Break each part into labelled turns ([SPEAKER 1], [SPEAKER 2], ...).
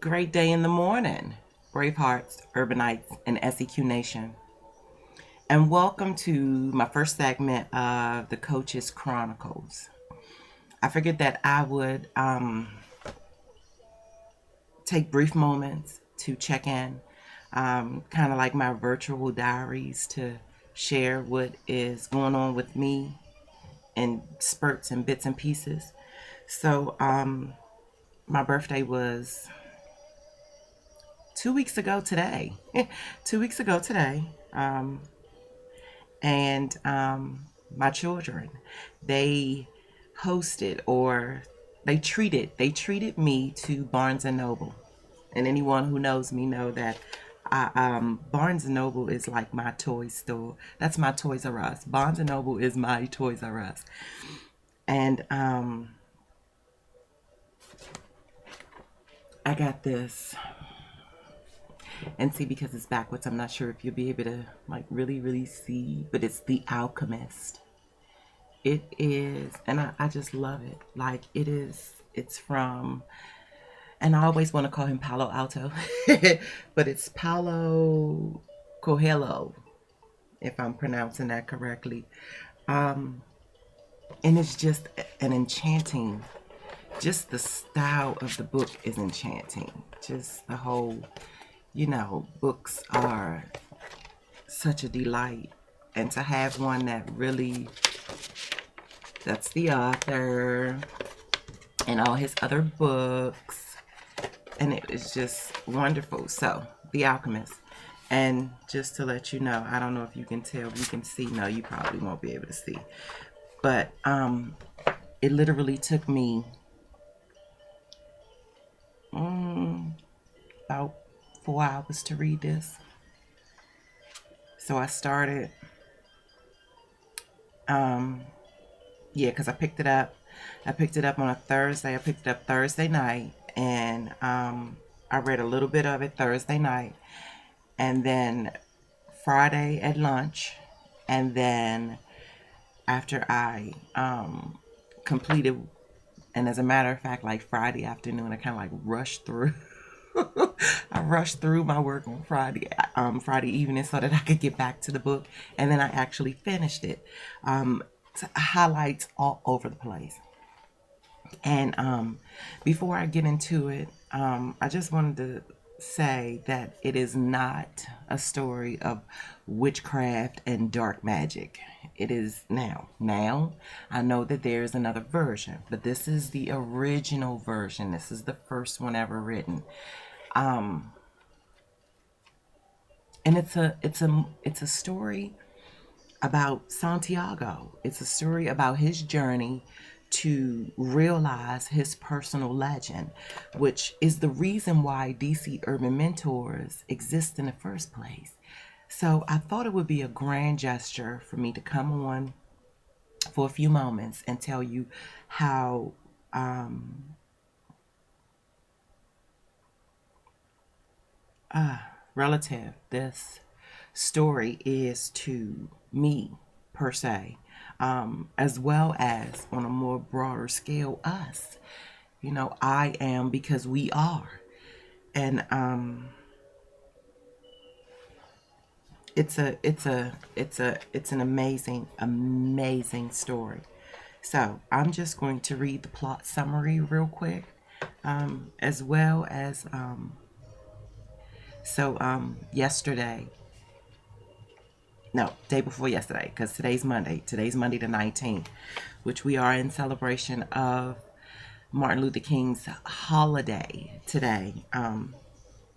[SPEAKER 1] Great day in the morning, Bravehearts, Urbanites, and SEQ Nation. And welcome to my first segment of the Coach's Chronicles. I figured that I would take brief moments to check in, kind of like my virtual diaries, to share what is going on with me in spurts and bits and pieces. So, my birthday was 2 weeks ago today. 2 weeks ago today. And my children, they hosted or they treated me to Barnes and Noble. And anyone who knows me know that Barnes and Noble is like my toy store. That's my Toys R Us. Barnes and Noble is my Toys R Us. And I got this. And see, because it's backwards, I'm not sure if you'll be able to like really see, but it's The Alchemist. It is, and I just love it. Like it's from, and I always want to call him Palo Alto, but it's Paulo Coelho, if I'm pronouncing that correctly. And it's just an enchanting, just the style of the book is enchanting. Just the whole, books are such a delight. And to have one that's the author and all his other books, and it is just wonderful. So, The Alchemist. And just to let you know, I don't know if you can tell, you can see, no, you probably won't be able to see. But it literally took me about 4 hours to read this. So I started, because I picked it up. I picked it up on a Thursday. I picked it up Thursday night, and I read a little bit of it Thursday night, and then Friday at lunch, and then after I completed, and as a matter of fact, like Friday afternoon, I kind of like rushed through. I rushed through my work on Friday evening so that I could get back to the book, and then I actually finished it. Highlights all over the place. And before I get into it, I just wanted to say that it is not a story of witchcraft and dark magic. It is now. Now, I know that there's another version, but this is the original version. This is the first one ever written. And it's a story about Santiago. It's a story about his journey to realize his personal legend, which is the reason why DC Urban Mentors exist in the first place. So I thought it would be a grand gesture for me to come on for a few moments and tell you how relative this story is to me per se, as well as on a more broader scale us. I am because we are. And it's an amazing story. So I'm just going to read the plot summary real quick, as well as yesterday, no, day before yesterday, because today's Monday the 19th, which we are in celebration of Martin Luther King's holiday today. And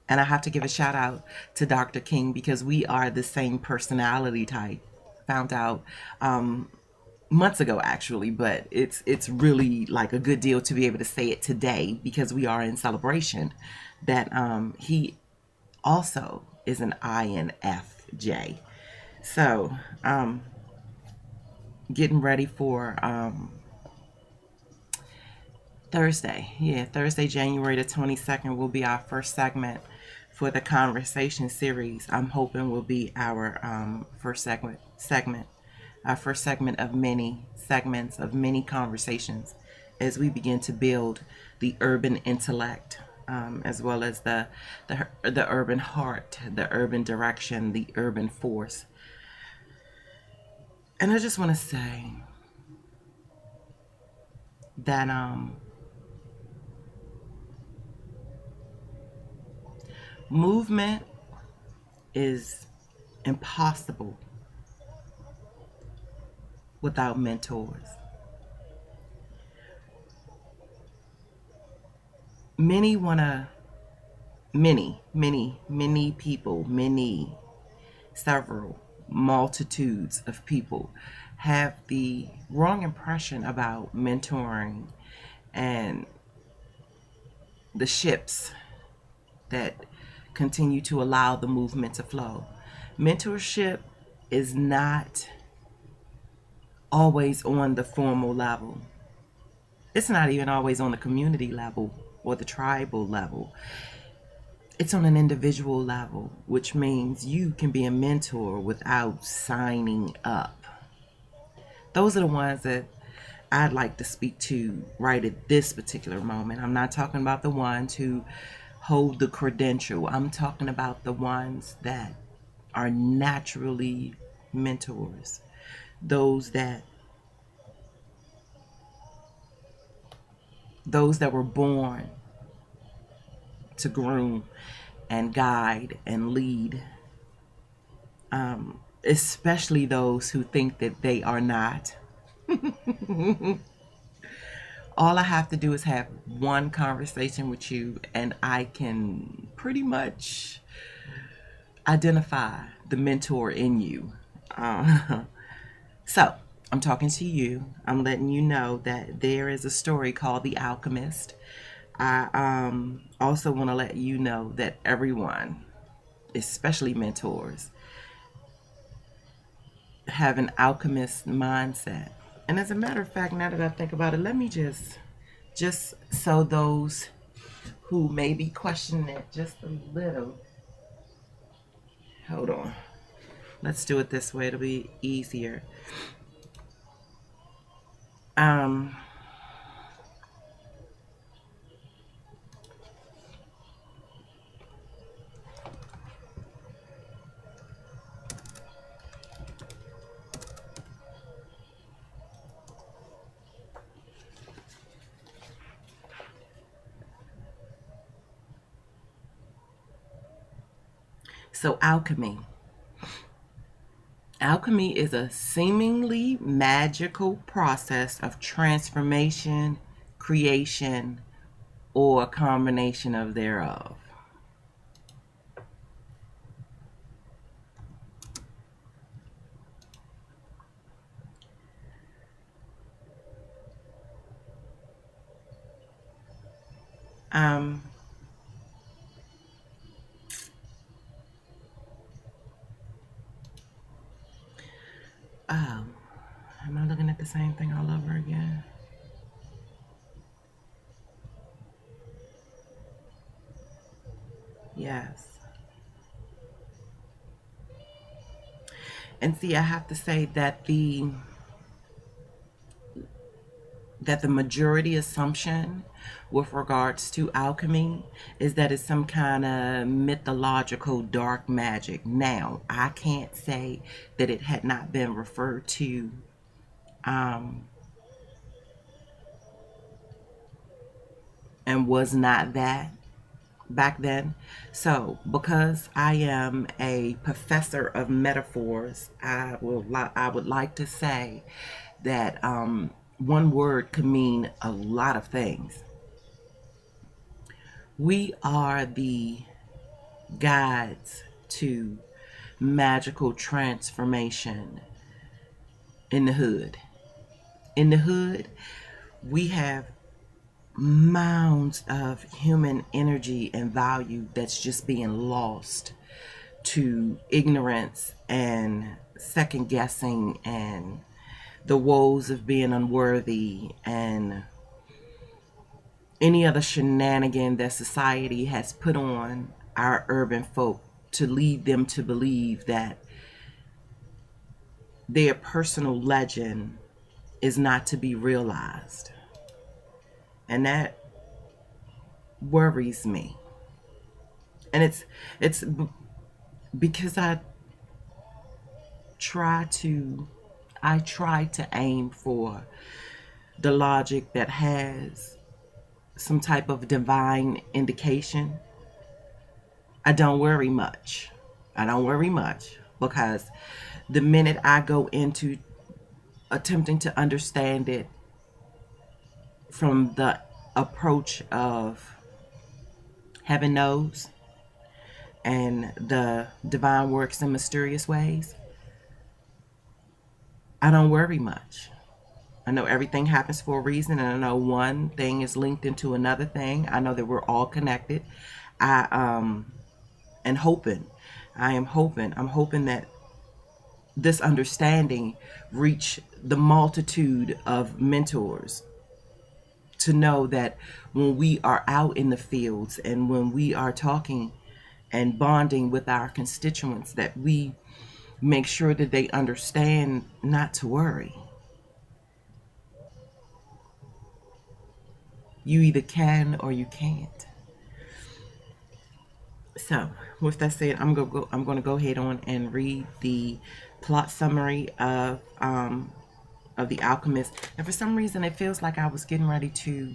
[SPEAKER 1] I have to give a shout out to Dr. King because we are the same personality type. Found out months ago actually, but it's really like a good deal to be able to say it today because we are in celebration that he also is an INFJ. So getting ready for Thursday, January the 22nd will be our first segment for the conversation series. I'm hoping will be our first segment, our first segment of many segments of many conversations as we begin to build the urban intellect as well as the urban heart, the urban direction, the urban force. And I just want to say that movement is impossible without mentors. Many want to, many people, several, multitudes of people have the wrong impression about mentoring and the ships that continue to allow the movement to flow. Mentorship is not always on the formal level. It's not even always on the community level or the tribal level. It's on an individual level, which means you can be a mentor without signing up. Those are the ones that I'd like to speak to right at this particular moment. I'm not talking about the ones who hold the credential. I'm talking about the ones that are naturally mentors. Those that were born to groom and guide and lead, especially those who think that they are not. All I have to do is have one conversation with you, and I can pretty much identify the mentor in you. So, I'm talking to you. I'm letting you know that there is a story called The Alchemist. I also want to let you know that everyone, especially mentors, have an alchemist mindset. And as a matter of fact, now that I think about it, let me just so those who may be questioning it just a little. Hold on. Let's do it this way. It'll be easier. So alchemy. Alchemy is a seemingly magical process of transformation, creation, or a combination of thereof. Um, oh, am I looking at the same thing all over again? Yes. And see, I have to say that the majority assumption with regards to alchemy is that it's some kind of mythological dark magic. Now, I can't say that it had not been referred to and was not that back then. So, because I am a professor of metaphors, I would like to say that one word could mean a lot of things. We are the guides to magical transformation in the hood. In the hood, we have mounds of human energy and value that's just being lost to ignorance and second guessing and the woes of being unworthy and any other shenanigan that society has put on our urban folk to lead them to believe that their personal legend is not to be realized. And worries me. And it's because try to I try to aim for the logic that has some type of divine indication. I don't worry much. I don't worry much because the minute I go into attempting to understand it from the approach of heaven knows and the divine works in mysterious ways, I don't worry much. I know everything happens for a reason, and I know one thing is linked into another thing. I know that we're all connected. I and hoping, I'm hoping that this understanding reach the multitude of mentors to know that when we are out in the fields and when we are talking and bonding with our constituents, that we make sure that they understand not to worry. You either can or you can't. So, with that said, I'm gonna go ahead on and read the plot summary of The Alchemist. And for some reason, it feels like I was getting ready to,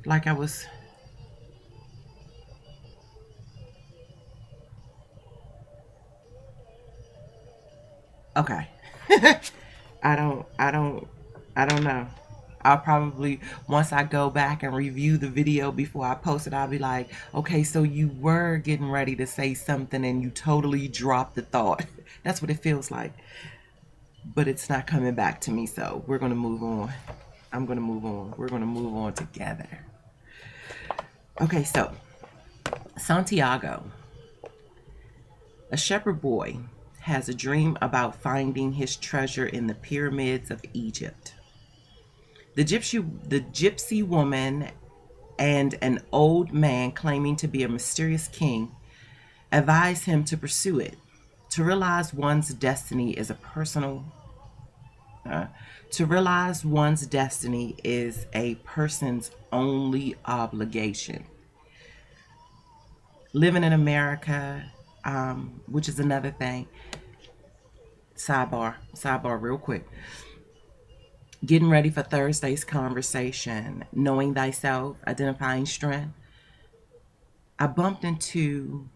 [SPEAKER 1] like I was. Okay. I don't know. I'll probably, once I go back and review the video before I post it, I'll be like, okay, so you were getting ready to say something and you totally dropped the thought. That's what it feels like. But it's not coming back to me, so we're going to move on. I'm going to move on. We're going to move on together. Okay, so Santiago, a shepherd boy, has a dream about finding his treasure in the pyramids of Egypt. The gypsy woman and an old man claiming to be a mysterious king advise him to pursue it. To realize one's destiny is a person's only obligation. Living in America, which is another thing. Sidebar real quick. Getting ready for Thursday's conversation, knowing thyself, identifying strength. I bumped into,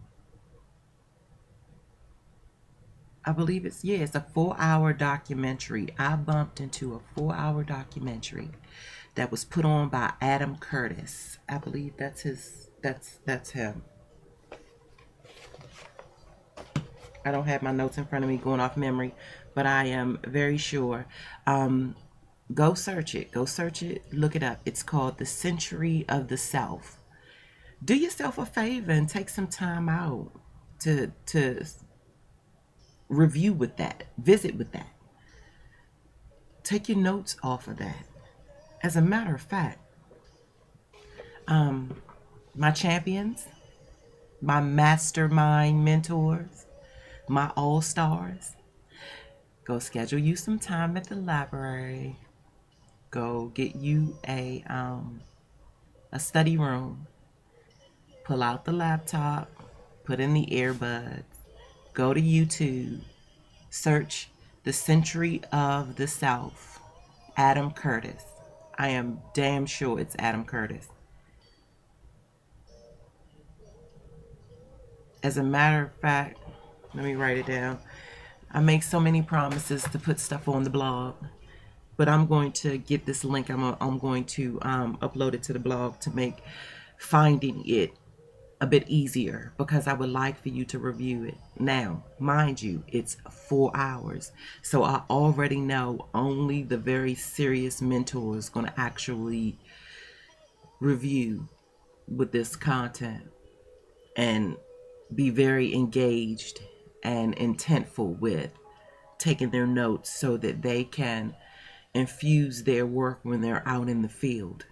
[SPEAKER 1] I believe it's a 4-hour documentary. I bumped into a 4-hour documentary that was put on by Adam Curtis. I believe that's him. I don't have my notes in front of me going off memory, but I am very sure. Go search it, look it up. It's called The Century of the Self. Do yourself a favor and take some time out to review with that, visit with that. Take your notes off of that. As a matter of fact, my champions, my mastermind mentors, my all-stars, go schedule you some time at the library. Go get you a study room. Pull out the laptop, put in the earbuds, go to YouTube, search The Century of the South, Adam Curtis. I am damn sure it's Adam Curtis. As a matter of fact, let me write it down. I make so many promises to put stuff on the blog, but I'm going to get this link. I'm going to upload it to the blog to make finding it a bit easier, because I would like for you to review it. Now, mind you, it's 4 hours. So I already know only the very serious mentor is going to actually review with this content and be very engaged and intentful with taking their notes so that they can infuse their work when they're out in the field.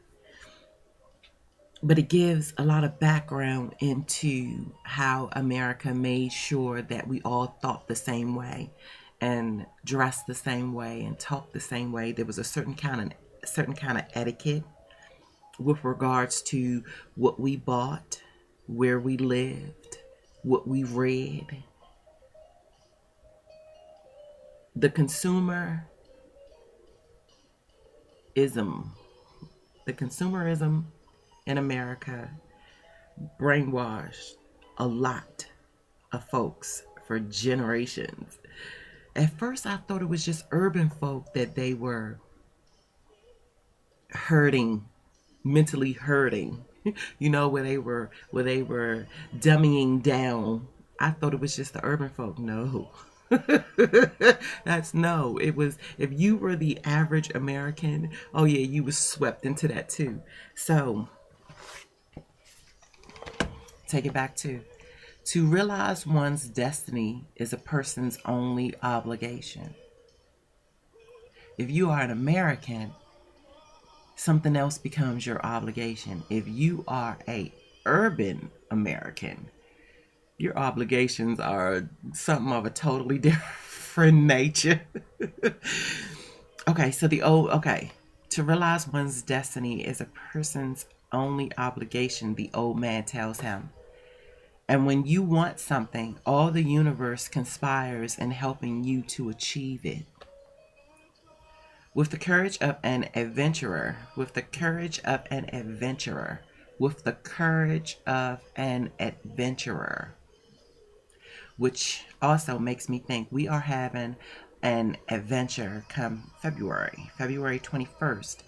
[SPEAKER 1] But it gives a lot of background into how America made sure that we all thought the same way and dressed the same way and talked the same way. There was a certain kind of etiquette with regards to what we bought, where we lived, what we read. The consumerism, the consumerism in America brainwashed a lot of folks for generations. At first, I thought it was just urban folk that they were hurting, mentally hurting. Where they were dummying down. I thought it was just the urban folk. No. That's no. It was, if you were the average American, oh yeah, you was swept into that too. So take it back to realize one's destiny is a person's only obligation. If you are an American, something else becomes your obligation. If you are a urban American, your obligations are something of a totally different nature. Okay, to realize one's destiny is a person's only obligation, the old man tells him. And when you want something, all the universe conspires in helping you to achieve it. With the courage of an adventurer, with the courage of an adventurer, with the courage of an adventurer, which also makes me think we are having an adventure come February 21st.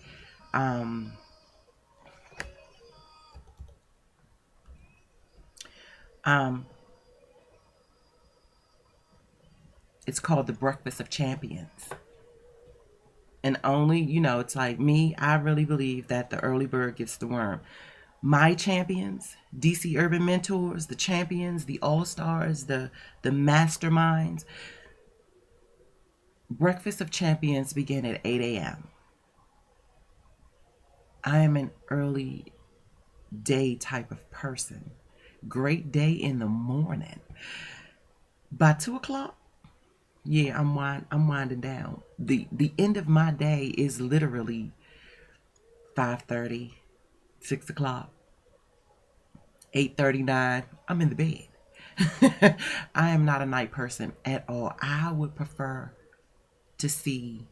[SPEAKER 1] It's called the Breakfast of Champions. And only, it's like me, I really believe that the early bird gets the worm. My champions, DC Urban Mentors, the champions, the all-stars, the masterminds. Breakfast of Champions begin at 8 a.m. I am an early day type of person. Great day in the morning. By 2 o'clock, yeah, I'm winding down. The end of my day is literally 5:30, 6 o'clock, 8:39. I'm in the bed. I am not a night person at all. I would prefer to see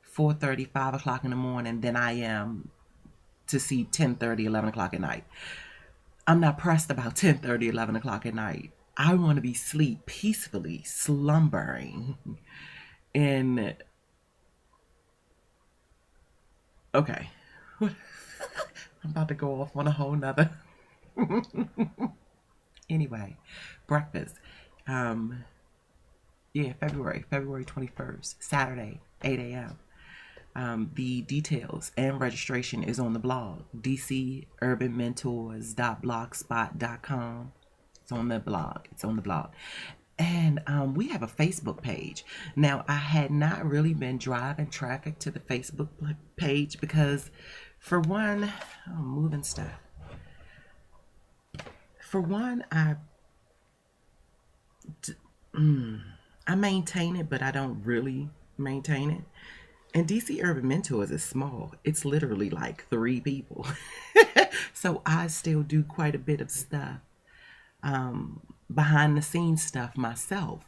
[SPEAKER 1] 4:30, 5 o'clock in the morning than I am to see 10:30, 11 o'clock at night. I'm not pressed about 10:30, 11 o'clock at night. I want to be asleep peacefully, slumbering. And okay, I'm about to go off on a whole nother. Anyway, breakfast. February 21st, Saturday, 8 a.m. The details and registration is on the blog, dcurbanmentors.blogspot.com. It's on the blog. And we have a Facebook page. Now, I had not really been driving traffic to the Facebook page because, for one, I'm moving stuff. For one, I maintain it, but I don't really maintain it. And DC Urban Mentors is small. It's literally like 3 people. So I still do quite a bit of stuff, behind the scenes stuff myself.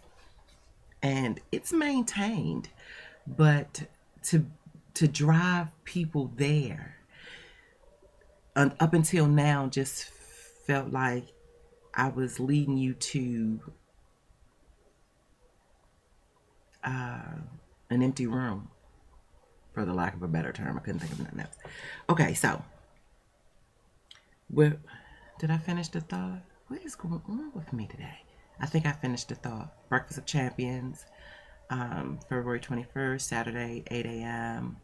[SPEAKER 1] And it's maintained, but to drive people there, up until now, just felt like I was leading you to an empty room, for the lack of a better term. I couldn't think of nothing else. Okay, so did I finish the thought? What is going on with me today? I think I finished the thought. Breakfast of Champions, February 21st, Saturday, 8 a.m.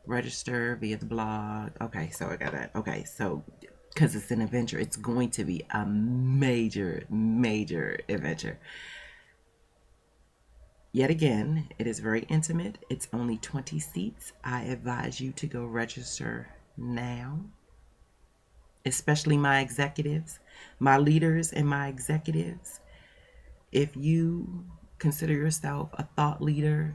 [SPEAKER 1] Register via the blog. Okay, so I got that. Okay, so because it's an adventure, it's going to be a major, major adventure. Yet again, it is very intimate. It's only 20 seats. I advise you to go register now, especially my executives, my leaders and my executives. If you consider yourself a thought leader,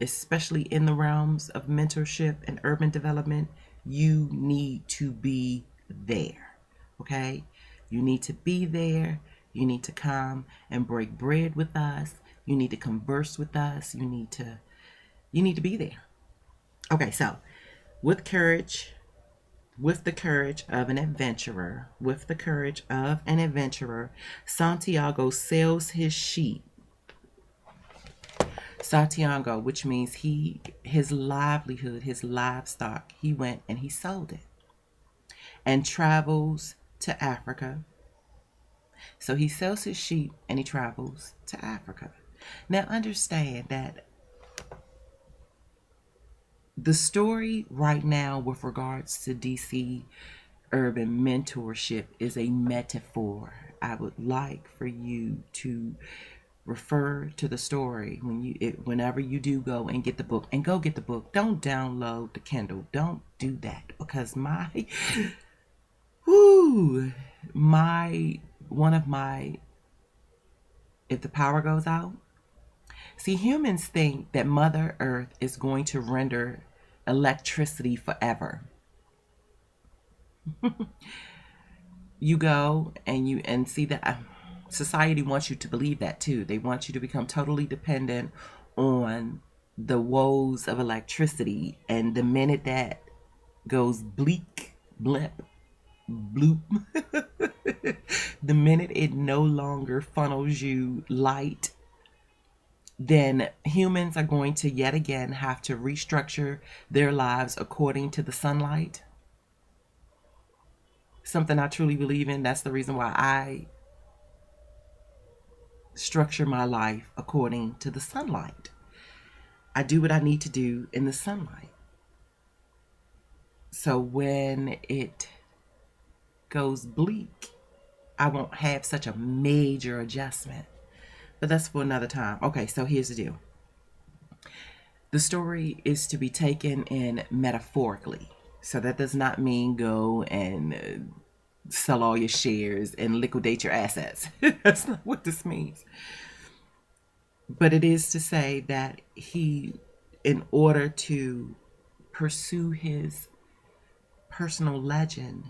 [SPEAKER 1] especially in the realms of mentorship and urban development, you need to be there. Okay? You need to be there. You need to come and break bread with us. You need to converse with us. You need to be there. Okay, so with courage, with the courage of an adventurer, Santiago sells his sheep. Santiago, which means his livelihood, his livestock, he went and he sold it and travels to Africa. So he sells his sheep and he travels to Africa. Now understand that the story right now with regards to DC urban mentorship is a metaphor. I would like for you to refer to the story whenever you do go and get the book. And go get the book. Don't download the Kindle. Don't do that, because if the power goes out, see, humans think that Mother Earth is going to render electricity forever. You go and see that society wants you to believe that too. They want you to become totally dependent on the woes of electricity, and the minute that goes bleak, blip, bloop, the minute it no longer funnels you light, then humans are going to yet again have to restructure their lives according to the sunlight. Something I truly believe in. That's the reason why I structure my life according to the sunlight. I do what I need to do in the sunlight. So when it goes bleak, I won't have such a major adjustment. But that's for another time. Okay, so here's the deal. The story is to be taken in metaphorically. So that does not mean go and sell all your shares and liquidate your assets. That's not what this means. But it is to say that he, in order to pursue his personal legend,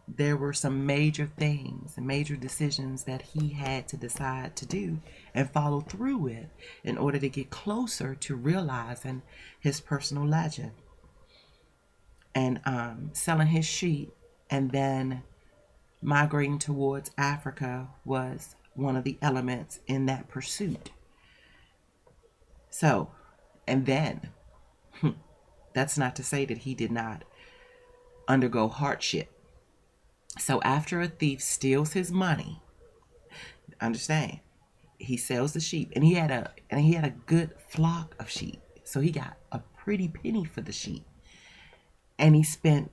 [SPEAKER 1] there were some major things and major decisions that he had to decide to do and follow through with in order to get closer to realizing his personal legend. And selling his sheep and then migrating towards Africa was one of the elements in that pursuit. So, and then, that's not to say that he did not undergo hardship. So after a thief steals his money, understand, he sells the sheep, and he had a good flock of sheep. So he got a pretty penny for the sheep. And he spent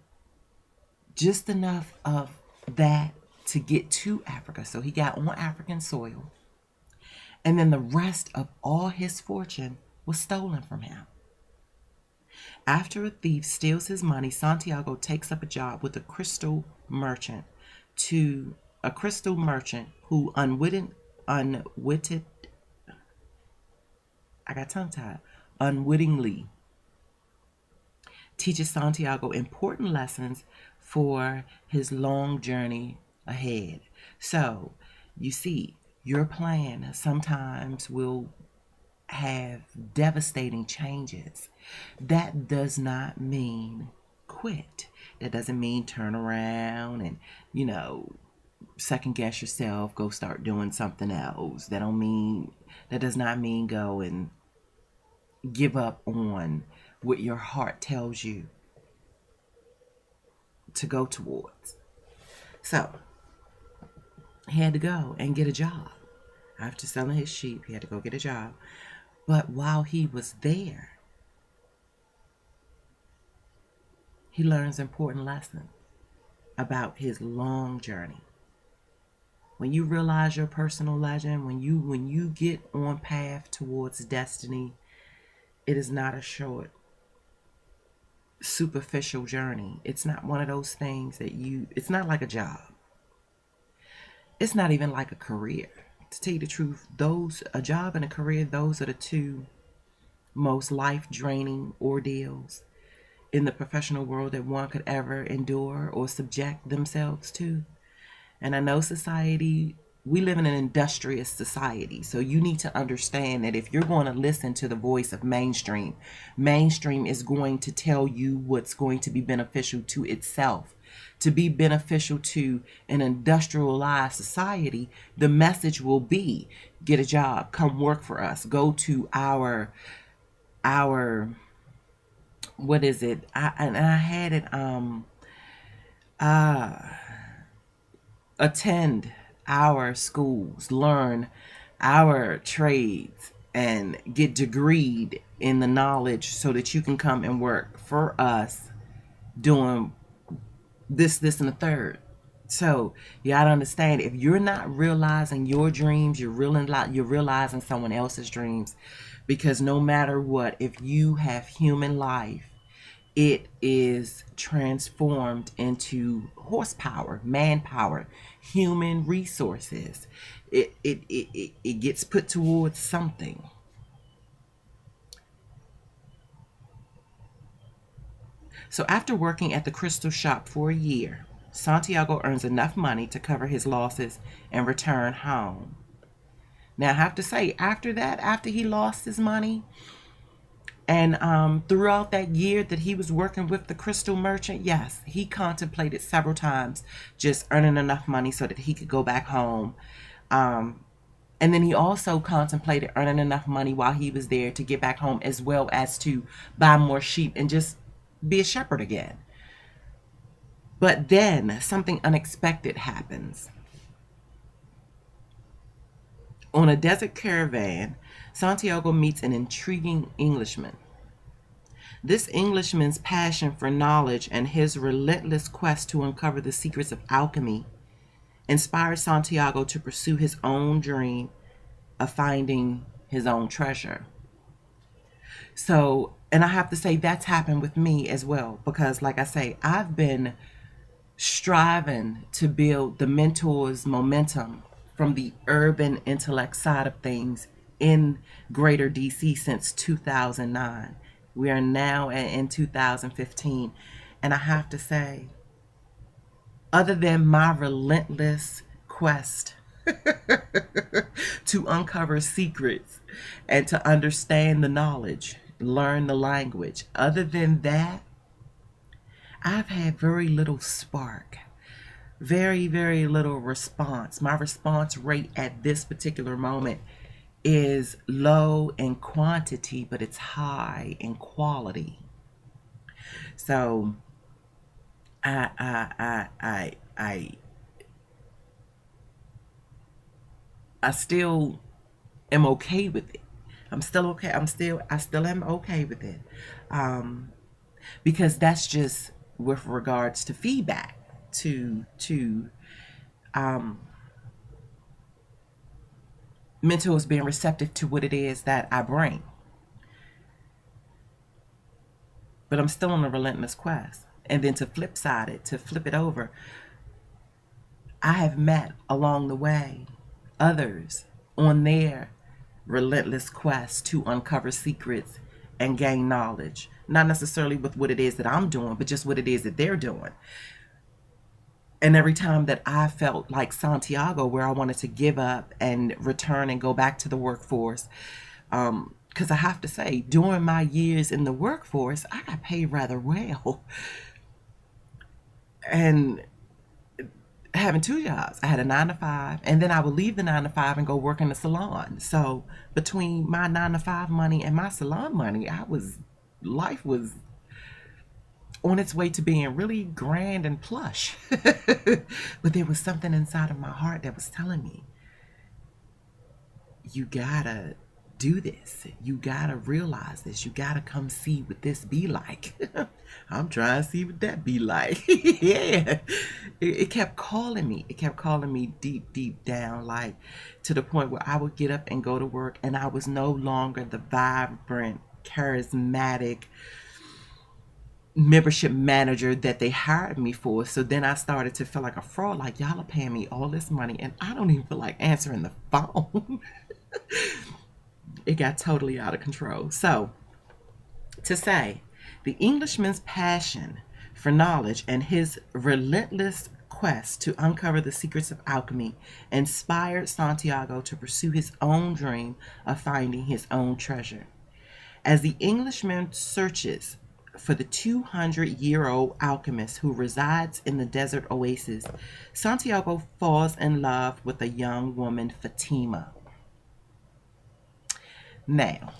[SPEAKER 1] just enough of that to get to Africa. So he got on African soil. And then the rest of all his fortune was stolen from him. After a thief steals his money, Santiago takes up a job with a crystal merchant who unwittingly teaches Santiago important lessons for his long journey ahead. So, you see, your plan sometimes will have devastating changes. That does not mean quit. That doesn't mean turn around and, second guess yourself, go start doing something else. That does not mean go and give up on what your heart tells you to go towards. So, he had to go and get a job. After selling his sheep, he had to go get a job. But while he was there, he learns important lessons about his long journey. When you realize your personal legend, when you get on path towards destiny, it is not a short, superficial journey. It's not one of those things it's not like a job. It's not even like a career. To tell you the truth, a job and a career, those are the two most life-draining ordeals in the professional world that one could ever endure or subject themselves to. And I know society, we live in an industrious society. So you need to understand that if you're going to listen to the voice of mainstream, mainstream is going to tell you what's going to be beneficial to itself. To be beneficial to an industrialized society, the message will be get a job, come work for us, go to our what is it? I had it attend our schools, learn our trades, and get degreed in the knowledge so that you can come and work for us doing this, and the third. So you gotta understand, if you're not realizing your dreams, you're realizing someone else's dreams. Because no matter what, if you have human life, it is transformed into horsepower, manpower, human resources. It gets put towards something. So after working at the crystal shop for a year, Santiago earns enough money to cover his losses and return home. Now I have to say, after that, after he lost his money, and throughout that year that he was working with the crystal merchant, yes, he contemplated several times just earning enough money so that he could go back home. And then he also contemplated earning enough money while he was there to get back home, as well as to buy more sheep and just be a shepherd again. But then something unexpected happens. On a desert caravan, Santiago meets an intriguing Englishman. This Englishman's passion for knowledge and his relentless quest to uncover the secrets of alchemy inspired Santiago to pursue his own dream of finding his own treasure. So, and I have to say that's happened with me as well, because like I say, I've been striving to build the mentors momentum from the urban intellect side of things in greater DC since 2009. We are now in 2015. And I have to say, other than my relentless quest to uncover secrets and to understand the knowledge, learn the language, other than that, I've had very little spark, very, very little response. My response rate at this particular moment is low in quantity, but it's high in quality. So I still am okay with it. I'm still okay. I still am okay with it. Because that's just with regards to feedback, to mentors being receptive to what it is that I bring. But I'm still on a relentless quest. And then to flip it over, I have met along the way others on their relentless quest to uncover secrets and gain knowledge. Not necessarily with what it is that I'm doing, but just what it is that they're doing. And every time that I felt like Santiago, where I wanted to give up and return and go back to the workforce, because I have to say, during my years in the workforce, I got paid rather well. And having two jobs, I had a 9 to 5, and then I would leave the 9 to 5 and go work in the salon. So between my 9 to 5 money and my salon money, life was on its way to being really grand and plush. But there was something inside of my heart that was telling me, you gotta do this. You gotta realize this. You gotta come see what this be like. I'm trying to see what that be like. Yeah. It kept calling me. It kept calling me deep, deep down, like to the point where I would get up and go to work and I was no longer the vibrant, charismatic membership manager that they hired me for. So then I started to feel like a fraud, like y'all are paying me all this money and I don't even feel like answering the phone. It got totally out of control. So to say The Englishman's passion for knowledge and his relentless quest to uncover the secrets of alchemy inspired Santiago to pursue his own dream of finding his own treasure. As the Englishman searches for the 200-year-old alchemist who resides in the desert oasis, Santiago falls in love with a young woman, Fatima. Now,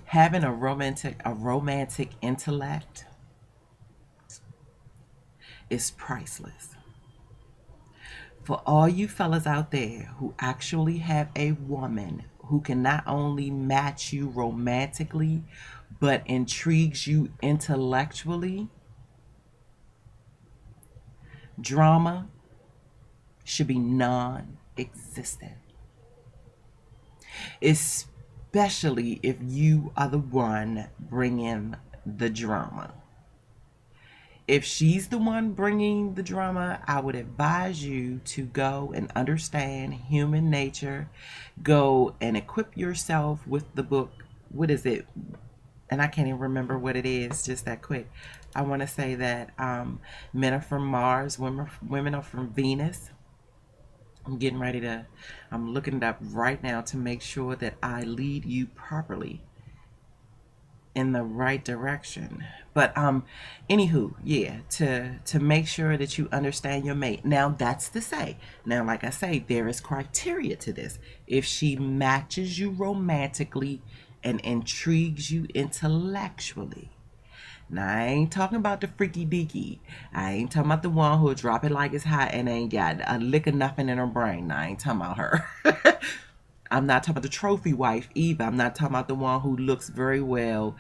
[SPEAKER 1] having a romantic intellect is priceless. For all you fellas out there who actually have a woman who can not only match you romantically, but intrigues you intellectually, drama should be non-existent. Especially if you are the one bringing the drama. If she's the one bringing the drama, I would advise you to go and understand human nature. Go and equip yourself with the book. What is it? And I can't even remember what it is just that quick. I want to say that men are from Mars, women are from Venus. I'm looking it up right now to make sure that I lead you properly in the right direction. But anywho, yeah, to make sure that you understand your mate. Now that's to say, now like I say, there is criteria to this. If she matches you romantically and intrigues you intellectually. Now I ain't talking about the freaky deaky. I ain't talking about the one who'll drop it like it's hot and ain't got a lick of nothing in her brain. Now I ain't talking about her. I'm not talking about the trophy wife either. I'm not talking about the one who looks very well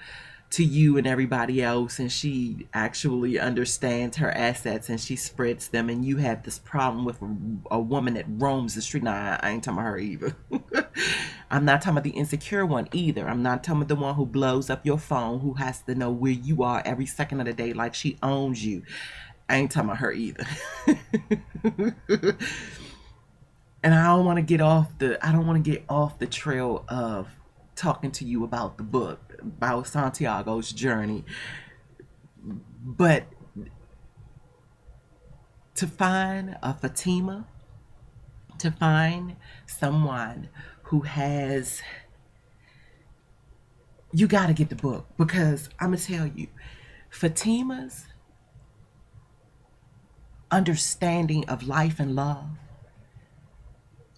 [SPEAKER 1] to you and everybody else, and she actually understands her assets and she spreads them, and you have this problem with a woman that roams the street. Nah, I ain't talking about her either. I'm not talking about the insecure one either. I'm not talking about the one who blows up your phone, who has to know where you are every second of the day like she owns you. I ain't talking about her either. And I don't want to get off the trail of talking to you about the book, about Santiago's journey. But to find a Fatima, to find someone who has, you got to get the book, because I'm going to tell you, Fatima's understanding of life and love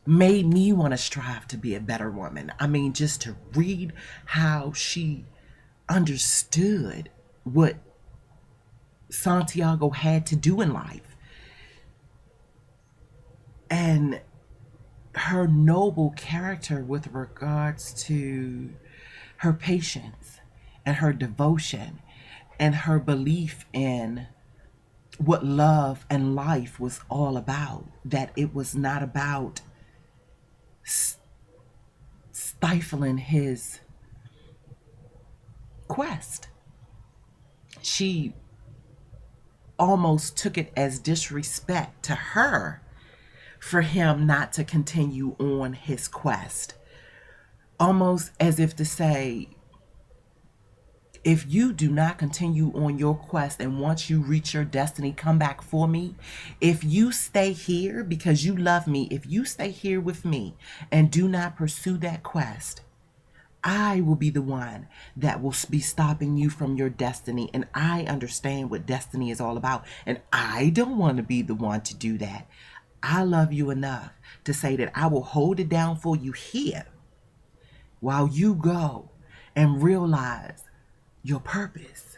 [SPEAKER 1] made me want to strive to be a better woman. I mean, just to read how she understood what Santiago had to do in life, and her noble character with regards to her patience and her devotion and her belief in what love and life was all about, that it was not about stifling his quest. She almost took it as disrespect to her for him not to continue on his quest. Almost as if to say, if you do not continue on your quest and once you reach your destiny, come back for me. If you stay here because you love me, if you stay here with me and do not pursue that quest, I will be the one that will be stopping you from your destiny. And I understand what destiny is all about. And I don't want to be the one to do that. I love you enough to say that I will hold it down for you here while you go and realize your purpose.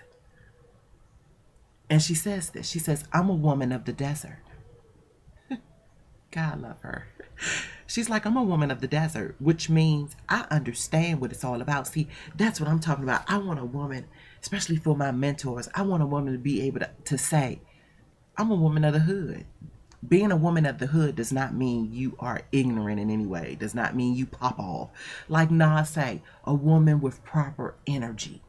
[SPEAKER 1] And she says this. She says, I'm a woman of the desert. God love her. She's like, I'm a woman of the desert, which means I understand what it's all about. See, that's what I'm talking about. I want a woman, especially for my mentors, I want a woman to be able to say, I'm a woman of the hood. Being a woman of the hood does not mean you are ignorant in any way. Does not mean you pop off. Like Nas say, a woman with proper energy.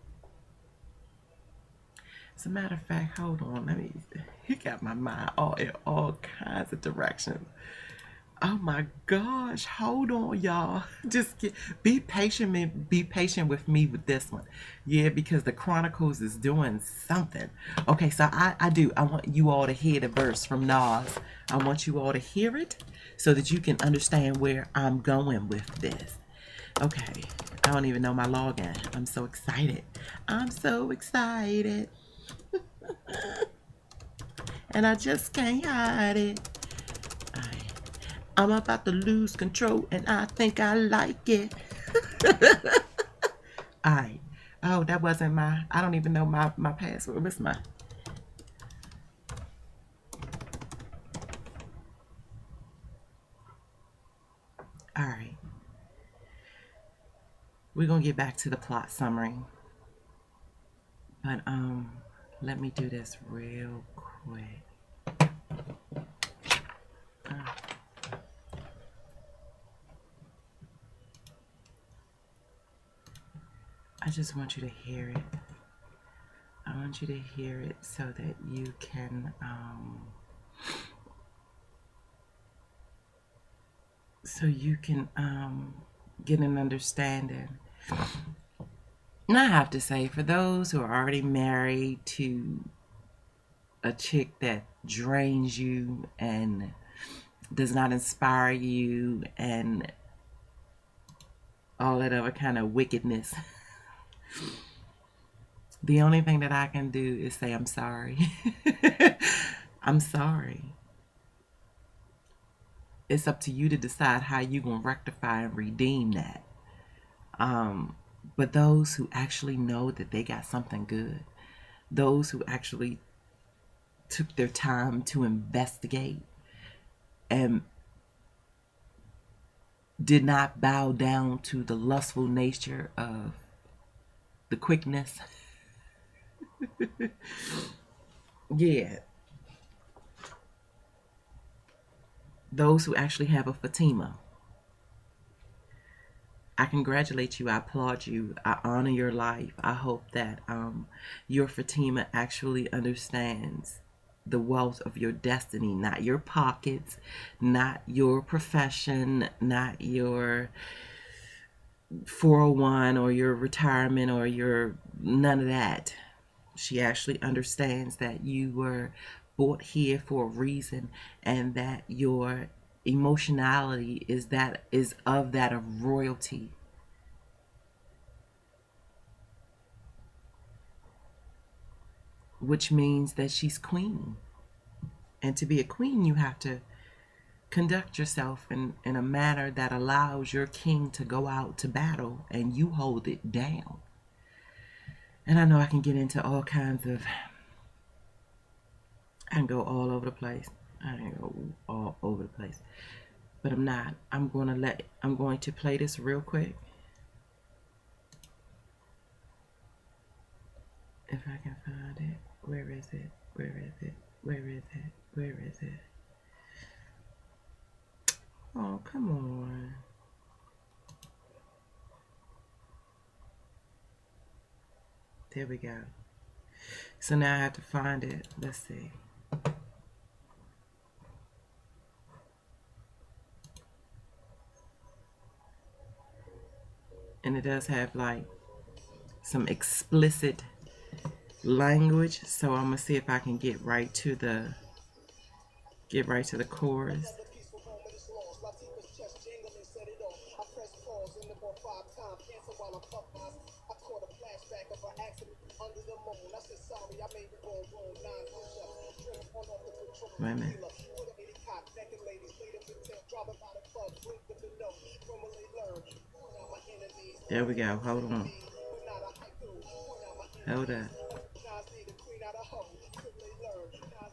[SPEAKER 1] As a matter of fact, hold on, he got my mind in all kinds of directions. Oh my gosh, hold on, y'all. Be patient, be patient with me with this one. Yeah, because the Chronicles is doing something. Okay, so I want you all to hear the verse from Nas. I want you all to hear it so that you can understand where I'm going with this. Okay, I don't even know my login. I'm so excited. I'm so excited. And I just can't hide it. I'm about to lose control and I think I like it. Alright. Oh, that wasn't I don't even know my password. What's my? Alright. We're going to get back to the plot summary. But, let me do this real quick. I just want you to hear it. I want you to hear it so that you can get an understanding. And I have to say, for those who are already married to a chick that drains you and does not inspire you and all that other kind of wickedness, the only thing that I can do is say I'm sorry. I'm sorry. It's up to you to decide how you're going to rectify and redeem that. But those who actually know that they got something good, those who actually took their time to investigate and did not bow down to the lustful nature of the quickness. Yeah. Those who actually have a Fatima. I congratulate you. I applaud you. I honor your life. I hope that your Fatima actually understands the wealth of your destiny, not your pockets, not your profession, not your 401 or your retirement or your none of that. She actually understands that you were brought here for a reason and that your emotionality is of that of royalty. Which means that she's queen. And to be a queen, you have to conduct yourself in a manner that allows your king to go out to battle and you hold it down. And I know I can get into all kinds of, I can go all over the place. I can go all over the place. But I'm not. I'm going to play this real quick. If I can find it. Where is it? Where is it? Where is it? Where is it? Oh, come on. There we go. So now I have to find it. Let's see. And it does have like some explicit language, so I'm gonna see if I can get right to the chorus. Wait a minute. There we go. Hold on. Hold up.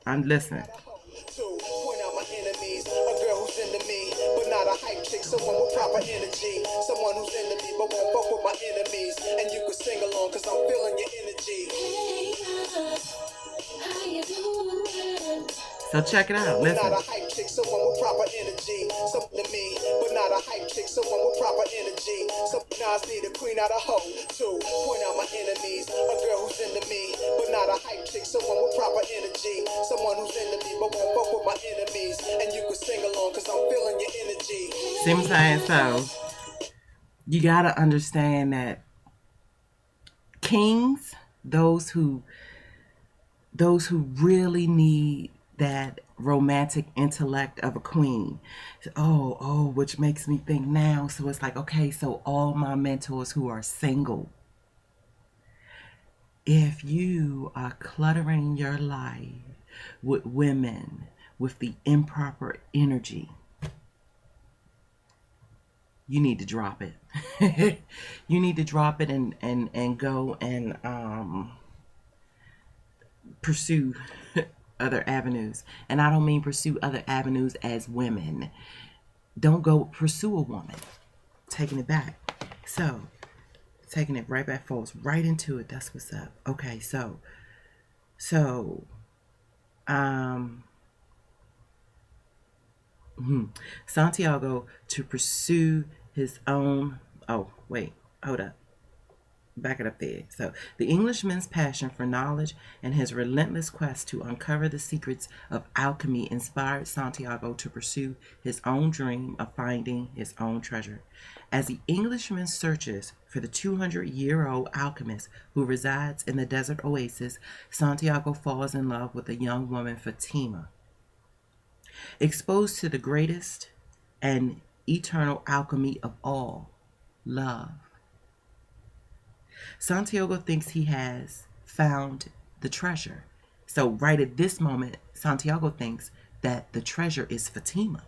[SPEAKER 1] I'm listening. Point out my enemies, a girl who's into me, but not a hype chick, someone with proper energy, someone who's into me, but won't fuck with my enemies, and you can sing along, cause I'm feeling your energy. So check it out, listen. Not a hype chick, someone with proper energy, something to me, but not a hype chick, someone with proper energy, some Nas need a queen out of hoe, too, point out my enemies, a girl who's into me, but not a hype chick, someone with proper energy, someone who's into me, but won't fuck with my enemies, and you can sing along, cause I'm feeling your energy. See what I'm saying? So you gotta understand that kings, those who really need that romantic intellect of a queen. Which makes me think now. So it's like, okay, so all my mentors who are single, if you are cluttering your life with women with the improper energy, you need to drop it. You need to drop it and go and pursue other avenues. And I don't mean pursue other avenues as women. Don't go pursue a woman. Taking it back. So, taking it right back, folks, right into it. That's what's up. Okay, so Santiago to pursue his own. Oh, wait, hold up. Back it up there. So, the Englishman's passion for knowledge and his relentless quest to uncover the secrets of alchemy inspired Santiago to pursue his own dream of finding his own treasure. As the Englishman searches for the 200-year-old alchemist who resides in the desert oasis, Santiago falls in love with a young woman, Fatima. Exposed to the greatest and eternal alchemy of all, love, Santiago thinks he has found the treasure. So right at this moment, Santiago thinks that the treasure is Fatima.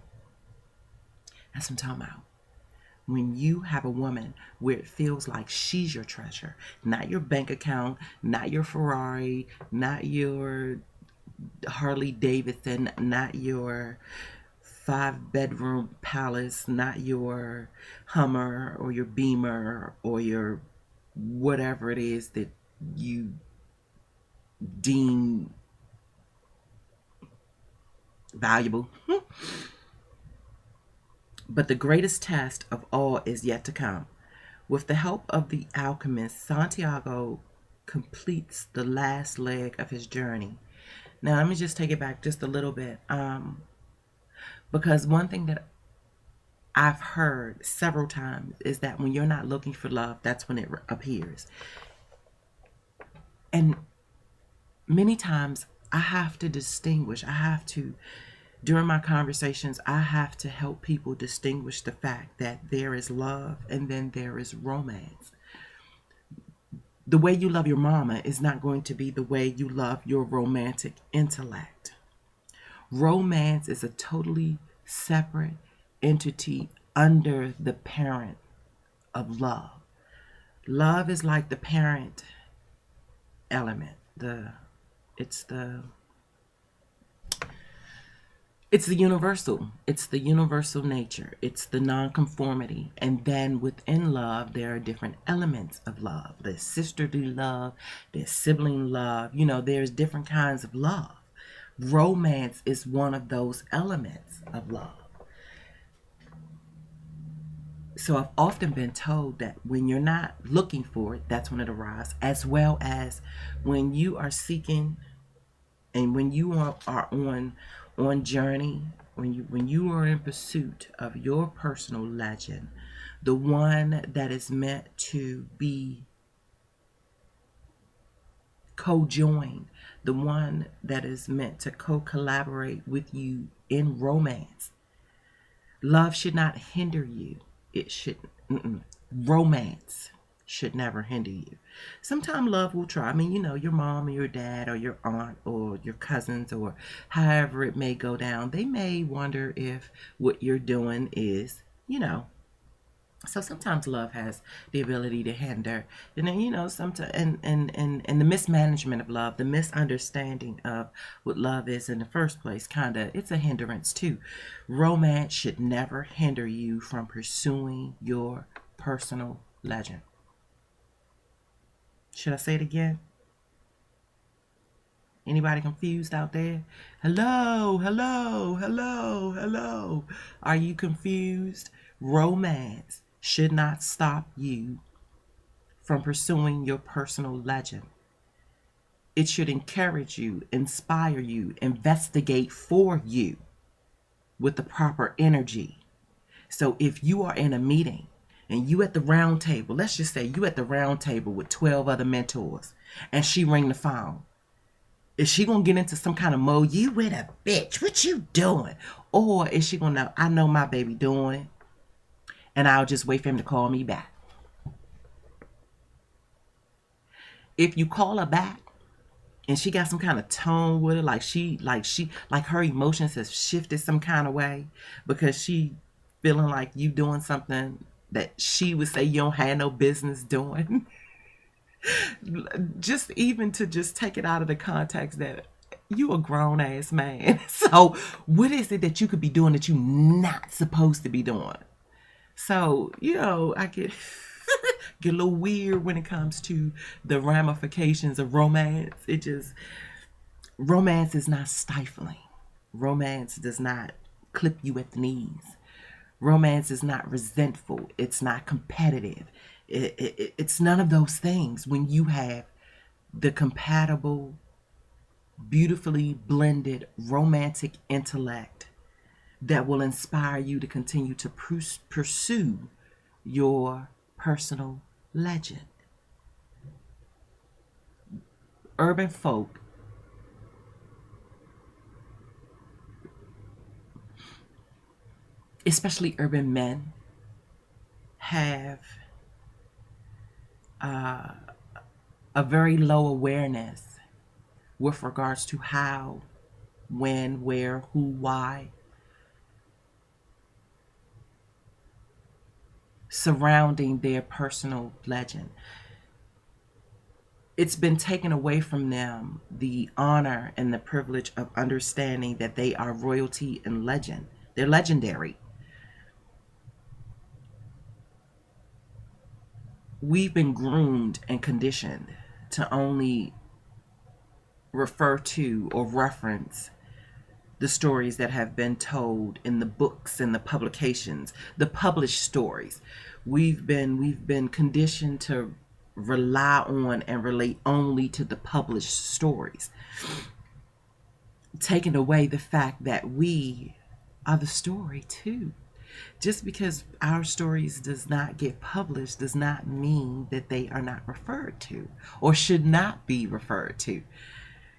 [SPEAKER 1] That's what I'm talking about. When you have a woman where it feels like she's your treasure, not your bank account, not your Ferrari, not your Harley Davidson, not your 5-bedroom palace, not your Hummer or your Beamer or your whatever it is that you deem valuable. But the greatest test of all is yet to come. With the help of the alchemist, Santiago completes the last leg of his journey. Now, let me just take it back just a little bit. Because one thing that I've heard several times is that when you're not looking for love, that's when it appears. And many times I have to distinguish, during my conversations, I have to help people distinguish the fact that there is love and then there is romance. The way you love your mama is not going to be the way you love your romantic intellect. Romance is a totally separate entity under the parent of love. Love is like the parent element. It's the universal. It's the universal nature. It's the nonconformity. And then within love, there are different elements of love. There's sisterly love. There's sibling love. There's different kinds of love. Romance is one of those elements of love. So I've often been told that when you're not looking for it, that's when it arrives, as well as when you are seeking and when you are on journey, when you are in pursuit of your personal legend, the one that is meant to be co-joined, the one that is meant to co-collaborate with you in romance. Love should not hinder you. It should. Romance should never hinder you. Sometimes love will try. I mean, your mom or your dad or your aunt or your cousins or however it may go down, they may wonder if what you're doing is, So sometimes love has the ability to hinder. And then, sometimes and the mismanagement of love, the misunderstanding of what love is in the first place, it's a hindrance too. Romance should never hinder you from pursuing your personal legend. Should I say it again? Anybody confused out there? Hello, hello, hello, hello. Are you confused? Romance should not stop you from pursuing your personal legend. It should encourage you, inspire you, investigate for you with the proper energy. So if you are in a meeting and you at the round table, let's just say you at the round table with 12 other mentors, and she ring the phone, is she gonna get into some kind of mode? You with a bitch? What you doing? Or is she gonna know, I know my baby doing, and I'll just wait for him to call me back? If you call her back and she got some kind of tone with her, like her emotions has shifted some kind of way because she feeling like you doing something that she would say you don't have no business doing. Just even to just take it out of the context that you a grown ass man. So what is it that you could be doing that you're not supposed to be doing? So, I get a little weird when it comes to the ramifications of romance. Romance is not stifling. Romance does not clip you at the knees. Romance is not resentful. It's not competitive. It's none of those things when you have the compatible, beautifully blended romantic intellect that will inspire you to continue to pursue your personal legend. Urban folk especially urban men, have a very low awareness with regards to how, when, where, who, why, surrounding their personal legend. It's been taken away from them the honor and the privilege of understanding that they are royalty and legend. They're legendary. We've been groomed and conditioned to only refer to or reference the stories that have been told in the books and the publications, the published stories. We've been conditioned to rely on and relate only to the published stories, taking away the fact that we are the story too. Just because our stories does not get published does not mean that they are not referred to or should not be referred to.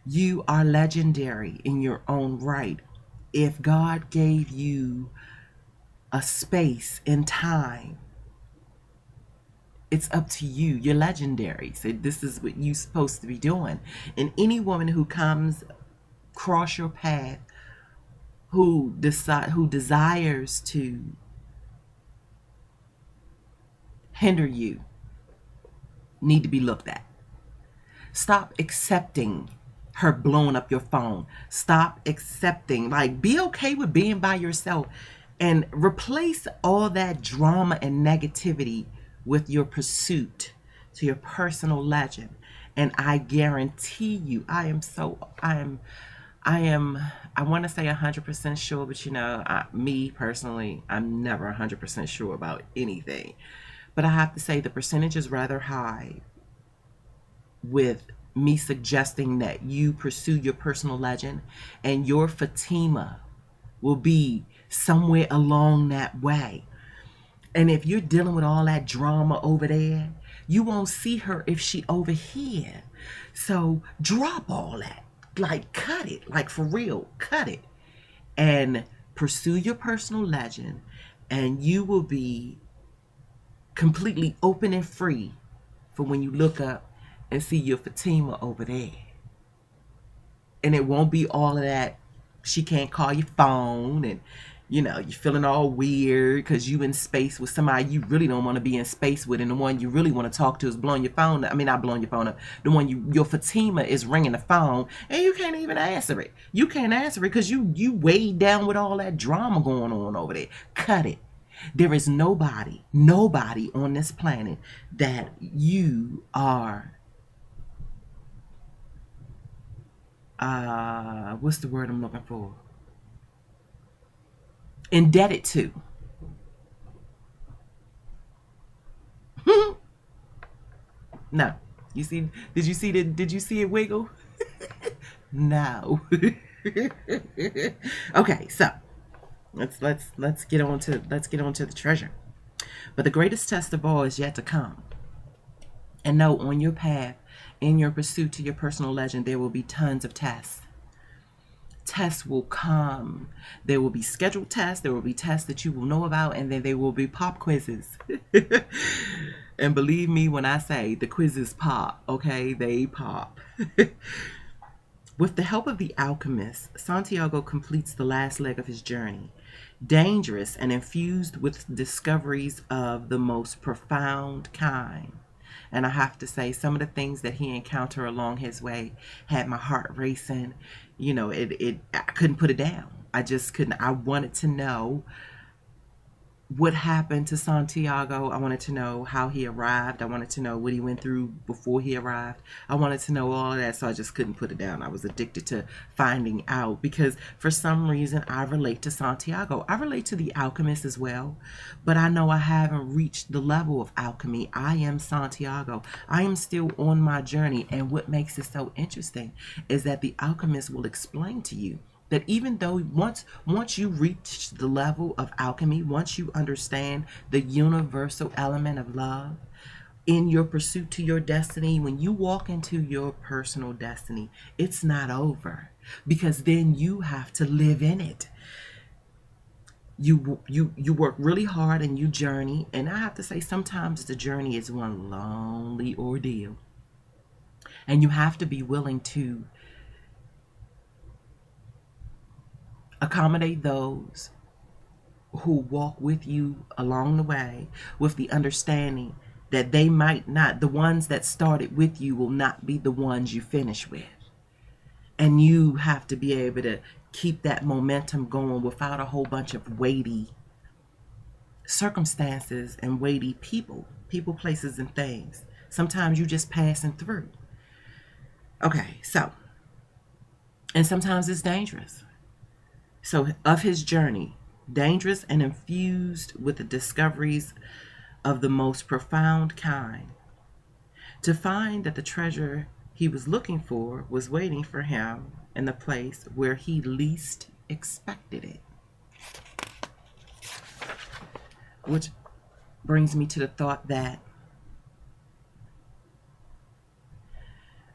[SPEAKER 1] You are legendary in your own right. If God gave you a space in time, it's up to you. You're legendary. So this is what you're supposed to be doing. And any woman who comes across your path who desires to hinder you need to be looked at. Stop accepting her blowing up your phone. Stop accepting, be okay with being by yourself and replace all that drama and negativity with your pursuit to your personal legend. And I guarantee you, I want to say 100% sure, but me personally, I'm never 100% sure about anything. But I have to say the percentage is rather high with me suggesting that you pursue your personal legend, and your Fatima will be somewhere along that way. And if you're dealing with all that drama over there, you won't see her if she over here. So drop all that. Cut it. For real, cut it. And pursue your personal legend, and you will be completely open and free for when you look up and see your Fatima over there. And it won't be all of that, she can't call your phone, and you're feeling all weird because you in space with somebody you really don't want to be in space with, and the one you really want to talk to is blowing your phone up. I mean, not blowing your phone up. The one your Fatima is ringing the phone, and you can't even answer it. You can't answer it because you weighed down with all that drama going on over there. Cut it. There is nobody on this planet that you are, what's the word I'm looking for? Indebted to. No. Did you see it wiggle? No. Okay, so Let's get on to the treasure. But the greatest test of all is yet to come. And know on your path, in your pursuit to your personal legend, there will be tons of tests. Tests will come. There will be scheduled tests. There will be tests that you will know about, and then there will be pop quizzes. And believe me when I say the quizzes pop, okay? They pop. With the help of the alchemist, Santiago completes the last leg of his journey, dangerous and infused with discoveries of the most profound kind. And I have to say, some of the things that he encountered along his way had my heart racing. I couldn't put it down. I just couldn't. I wanted to know what happened to Santiago. I wanted to know how he arrived. I wanted to know what he went through before he arrived. I wanted to know all of that, so I just couldn't put it down. I was addicted to finding out because for some reason I relate to Santiago. I relate to the alchemist as well, but I know I haven't reached the level of alchemy. I am Santiago. I am still on my journey, and what makes it so interesting is that the alchemist will explain to you that even though once you reach the level of alchemy, once you understand the universal element of love in your pursuit to your destiny, when you walk into your personal destiny, it's not over, because then you have to live in it. You work really hard and you journey, and I have to say sometimes the journey is one lonely ordeal, and you have to be willing to accommodate those who walk with you along the way, with the understanding that they might not, the ones that started with you will not be the ones you finish with. And you have to be able to keep that momentum going without a whole bunch of weighty circumstances and weighty people, places, and things. Sometimes you just passing through. Okay, and sometimes it's dangerous. So, of his journey, dangerous and infused with the discoveries of the most profound kind, to find that the treasure he was looking for was waiting for him in the place where he least expected it. Which brings me to the thought that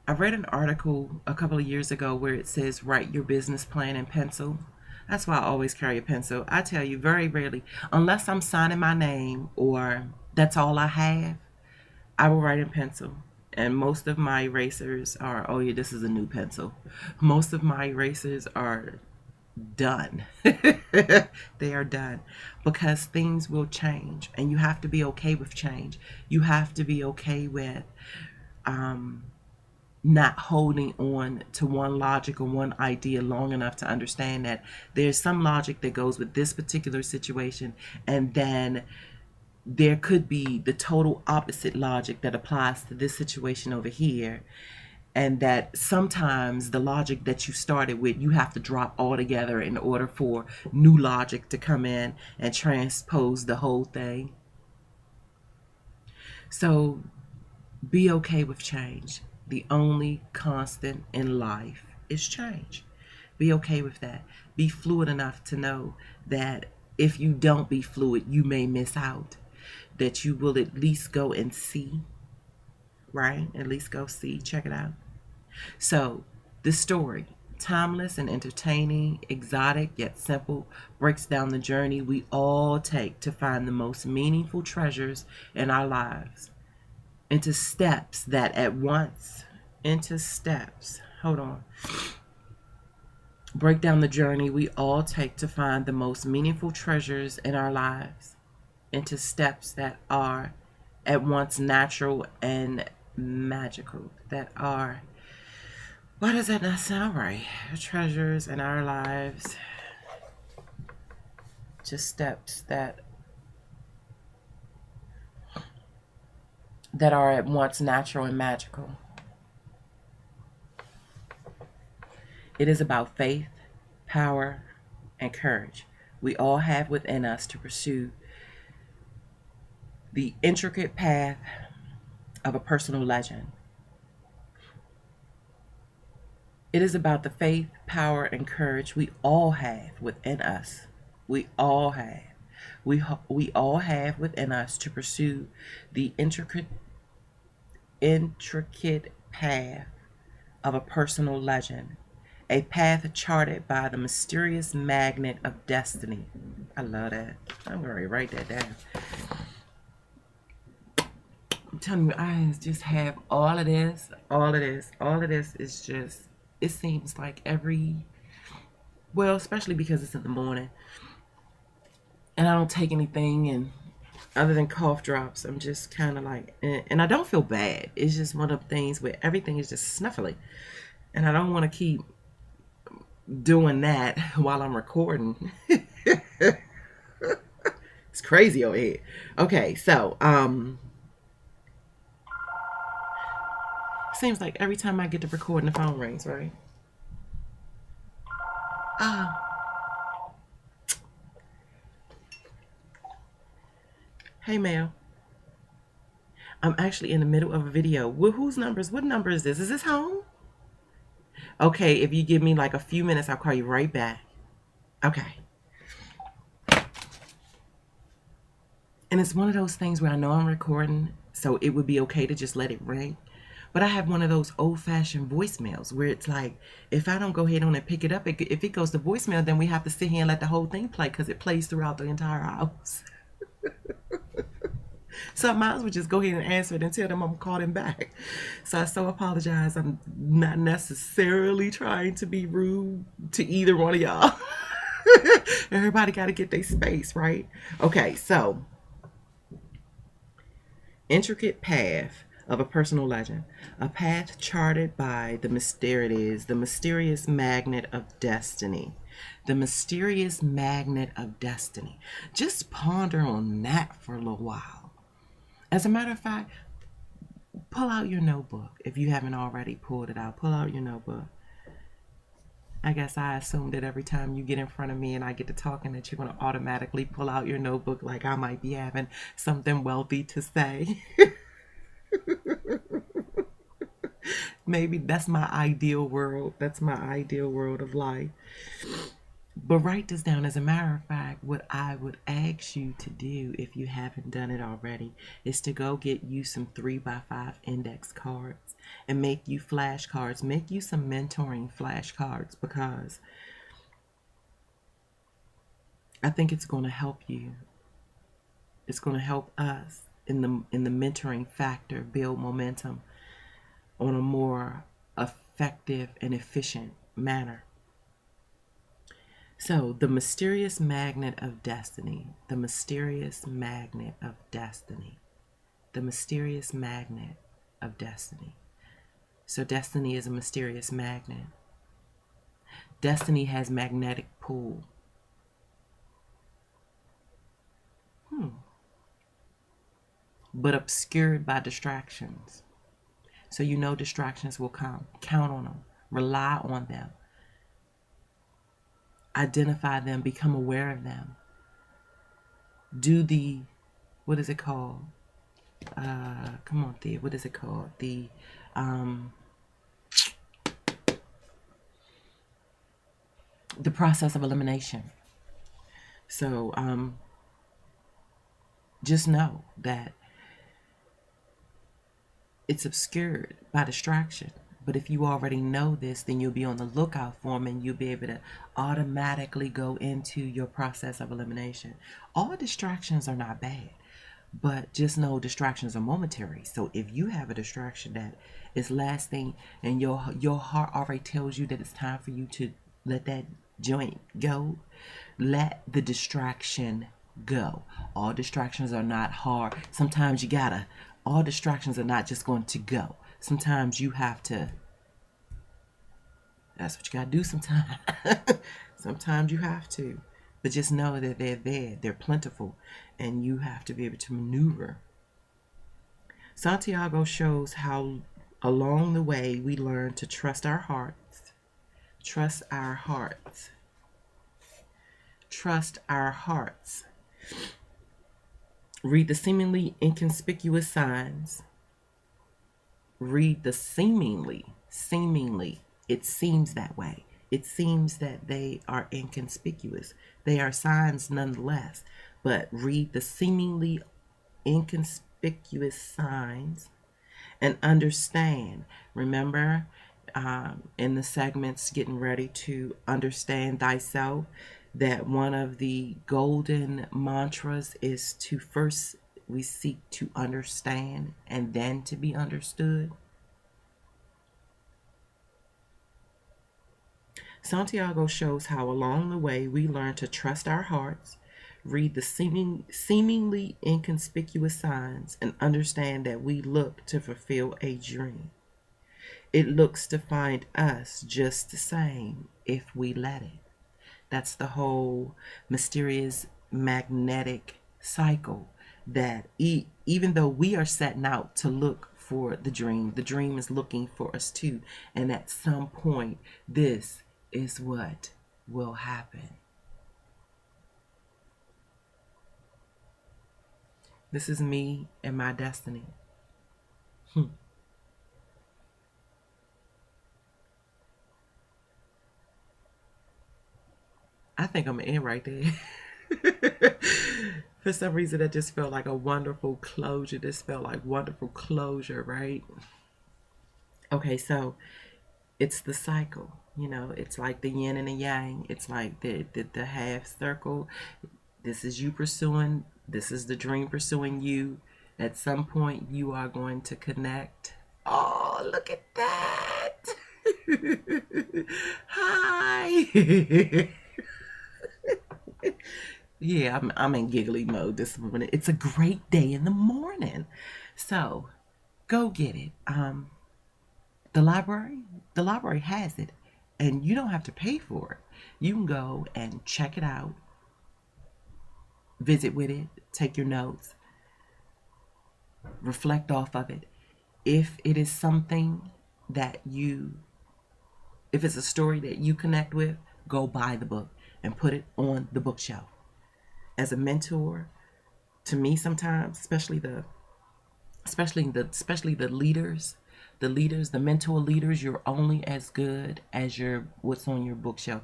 [SPEAKER 1] I read an article a couple of years ago where it says write your business plan in pencil. That's why I always carry a pencil. I tell you, very rarely, unless I'm signing my name or that's all I have, I will write in pencil. And most of my erasers are, oh yeah, this is a new pencil. Most of my erasers are done. They are done because things will change, and you have to be okay with change. You have to be okay with not holding on to one logic or one idea long enough to understand that there's some logic that goes with this particular situation, and then there could be the total opposite logic that applies to this situation over here, and that sometimes the logic that you started with you have to drop altogether in order for new logic to come in and transpose the whole thing. So be okay with change. The only constant in life is change. Be okay with that. Be fluid enough to know that if you don't be fluid, you may miss out. That you will at least go and see, right? At least go see, check it out. So, this story, timeless and entertaining, exotic yet simple, breaks down the journey we all take to find the most meaningful treasures in our lives into steps that at once, into steps, hold on. Break down the journey we all take to find the most meaningful treasures in our lives into steps that are at once natural and magical. That are, why does that not sound right? Treasures in our lives, just steps that are at once natural and magical. It is about faith, power, and courage we all have within us to pursue the intricate path of a personal legend. It is about the faith, power, and courage we all have within us, We all have. We all have within us to pursue the intricate path of a personal legend, a path charted by the mysterious magnet of destiny. I love that. I'm going to write that down. I'm telling you, I just have all of this. All of this is just, it seems like well, especially because it's in the morning and I don't take anything and other than cough drops. I'm just kind of like, and I don't feel bad. It's just one of the things where everything is just snuffly. And I don't want to keep doing that while I'm recording. It's crazy over here. Okay, so seems like every time I get to record, the phone rings, right? Hey, Mel. I'm actually in the middle of a video. Whose numbers? What number is this? Is this home? Okay, if you give me like a few minutes, I'll call you right back. Okay. And it's one of those things where I know I'm recording, so it would be okay to just let it ring. But I have one of those old-fashioned voicemails where it's like, if I don't go ahead on and pick it up, if it goes to voicemail, then we have to sit here and let the whole thing play because it plays throughout the entire house. So I might as well just go ahead and answer it and tell them I'm calling back. So I so apologize. I'm not necessarily trying to be rude to either one of y'all. Everybody got to get their space, right? Okay, so intricate path of a personal legend, a path charted by the mysterious magnet of destiny. The mysterious magnet of destiny. Just ponder on that for a little while. As a matter of fact, pull out your notebook. If you haven't already pulled it out, pull out your notebook. I guess I assume that every time you get in front of me and I get to talking that you're going to automatically pull out your notebook like I might be having something wealthy to say. Maybe that's my ideal world. That's my ideal world of life. But write this down. As a matter of fact, what I would ask you to do, if you haven't done it already, is to go get you some 3x5 index cards and make you flashcards. Make you some mentoring flashcards, because I think it's going to help you. It's going to help us in the mentoring factor build momentum on a more effective and efficient manner. So, the mysterious magnet of destiny, the mysterious magnet of destiny, the mysterious magnet of destiny. So, destiny is a mysterious magnet. Destiny has magnetic pull. But obscured by distractions. So, you know distractions will come. Count on them. Rely on them. Identify them, become aware of them. Do what is it called? Come on, Thea, what is it called? The process of elimination. So, just know that it's obscured by distraction. But if you already know this, then you'll be on the lookout for them and you'll be able to automatically go into your process of elimination. All distractions are not bad, but just know distractions are momentary. So if you have a distraction that is lasting and your heart already tells you that it's time for you to let that joint go, let the distraction go. All distractions are not hard. Sometimes all distractions are not just going to go. Sometimes you have to, that's what you got to do sometimes. Sometimes you have to. But just know that they're there. They're plentiful. And you have to be able to maneuver. Santiago shows how along the way we learn to trust our hearts. Trust our hearts. Trust our hearts. Read the seemingly inconspicuous signs. Read the seemingly, it seems that way. it seems that they are inconspicuous. They are signs nonetheless, but read the seemingly inconspicuous signs and understand. Remember, in the segments getting ready to understand thyself, that one of the golden mantras is to first we seek to understand and then to be understood. Santiago shows how along the way we learn to trust our hearts, read the seemingly inconspicuous signs, and understand that we look to fulfill a dream. It looks to find us just the same if we let it. That's the whole mysterious magnetic cycle that even though we are setting out to look for the dream is looking for us too. And at some point, this is what will happen. This is me and my destiny. I think I'm in right there. For some reason, that just felt like a wonderful closure. This felt like wonderful closure, right? Okay, so it's the cycle. You know, it's like the yin and the yang. It's like the half circle. This is you pursuing, this is the dream pursuing you. At some point, you are going to connect. Oh, look at that. Hi. Yeah, I'm in giggly mode this morning. It's a great day in the morning. So go get it. The library, the library has it, and you don't have to pay for it. You can go and check it out, visit with it, take your notes, reflect off of it. If it is something that if it's a story that you connect with, go buy the book and put it on the bookshelf. As a mentor, to me sometimes, especially the leaders, the mentor leaders, you're only as good as what's on your bookshelf.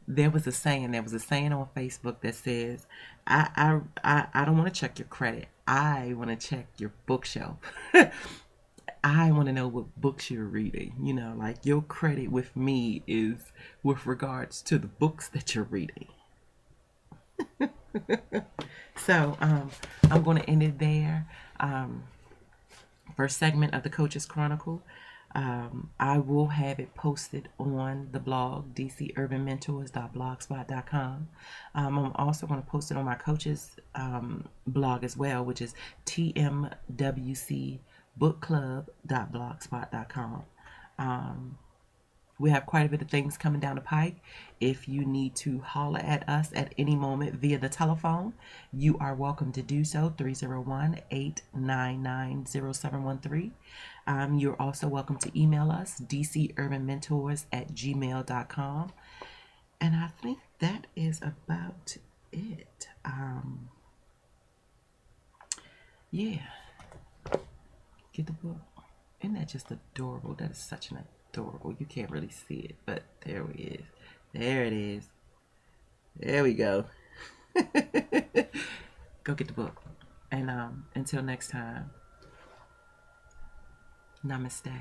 [SPEAKER 1] There was a saying on Facebook that says, I don't want to check your credit. I want to check your bookshelf. I want to know what books you're reading. You know, like your credit with me is with regards to the books that you're reading. So I'm going to end it there. First segment of the Coach's Chronicle. I will have it posted on the blog, dcurbanmentors.blogspot.com. I'm also going to post it on my coach's blog as well, which is tmwcbookclub.blogspot.com. We have quite a bit of things coming down the pike. If you need to holler at us at any moment via the telephone, you are welcome to do so, 301-899-0713. You're also welcome to email us, dcurbanmentors@gmail.com. And I think that is about it. Yeah. Get the book. Isn't that just adorable? That is such an adorable. You can't really see it, but there it is. There it is. There we go. Go get the book. And until next time, namaste.